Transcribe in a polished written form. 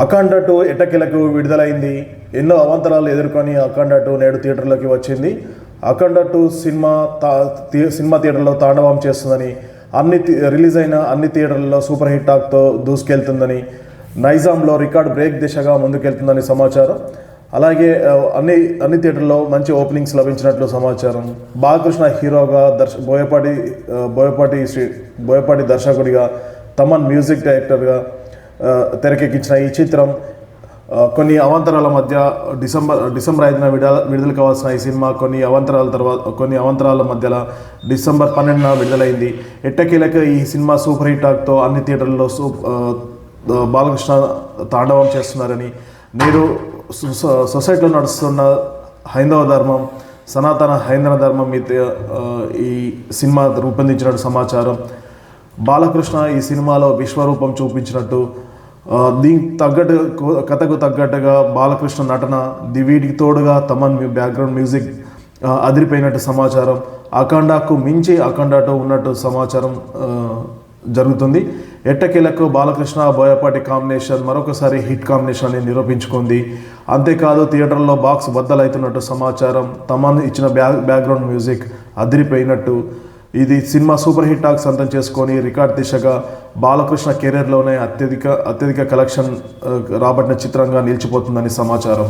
అఖండ 2 ఎట్టకేలకు విడుదలైంది. ఎన్నో అవాంతరాలు ఎదుర్కొని అఖండ 2 నేడు థియేటర్లోకి వచ్చింది. అఖండ 2 సినిమా థియేటర్లో తాండవం చేస్తుందని, రిలీజ్ అయిన అన్ని థియేటర్లలో సూపర్ హిట్ టాక్తో దూసుకెళ్తుందని, నైజాంలో రికార్డ్ బ్రేక్ దిశగా ముందుకెళ్తుందని సమాచారం. అలాగే అన్ని థియేటర్లో మంచి ఓపెనింగ్స్ లభించినట్లు సమాచారం. బాలకృష్ణ హీరోగా, బోయపాటి దర్శకుడిగా, తమన్ మ్యూజిక్ డైరెక్టర్గా తెరకెక్కించిన ఈ చిత్రం కొన్ని అవాంతరాల మధ్య డిసెంబర్ 5న విడుదల కావాల్సిన ఈ సినిమా కొన్ని అవాంతరాల మధ్యలో డిసెంబర్ 12న విడుదలైంది. ఎట్టకేలకు ఈ సినిమా సూపర్ హిట్ టాక్తో అన్ని థియేటర్లలో బాలకృష్ణ తాండవం చేస్తున్నారని, నేడు సొసైటీలో నడుస్తున్న హైందవ ధర్మం, సనాతన హైందవ ధర్మం మీద ఈ సినిమా రూపొందించినట్టు సమాచారం. బాలకృష్ణ ఈ సినిమాలో విశ్వరూపం చూపించినట్టు, దీనికి కథకు తగ్గట్టుగా బాలకృష్ణ నటన, వీటికి తోడుగా తమన్ బ్యాక్గ్రౌండ్ మ్యూజిక్ అదిరిపోయినట్టు సమాచారం. అఖండకు మించి అఖండ 2 ఉన్నట్టు సమాచారం జరుగుతుంది. ఎట్టకేలకు బాలకృష్ణ బోయపాటి కాంబినేషన్ మరొకసారి హిట్ కాంబినేషన్ అని నిరూపించుకుంది. అంతేకాదు థియేటర్లో బాక్స్ బద్దలవుతున్నట్టు సమాచారం. తమన్ ఇచ్చిన బ్యాక్గ్రౌండ్ మ్యూజిక్ అదిరిపోయినట్టు, ఇది సినిమా సూపర్ హిట్ టాక్ సొంతం చేసుకొని రికార్డ్ దిశగా బాలకృష్ణ కెరీర్లోనే అత్యధిక కలెక్షన్ రాబట్టిన చిత్రంగా నిలిచిపోతుందని సమాచారం.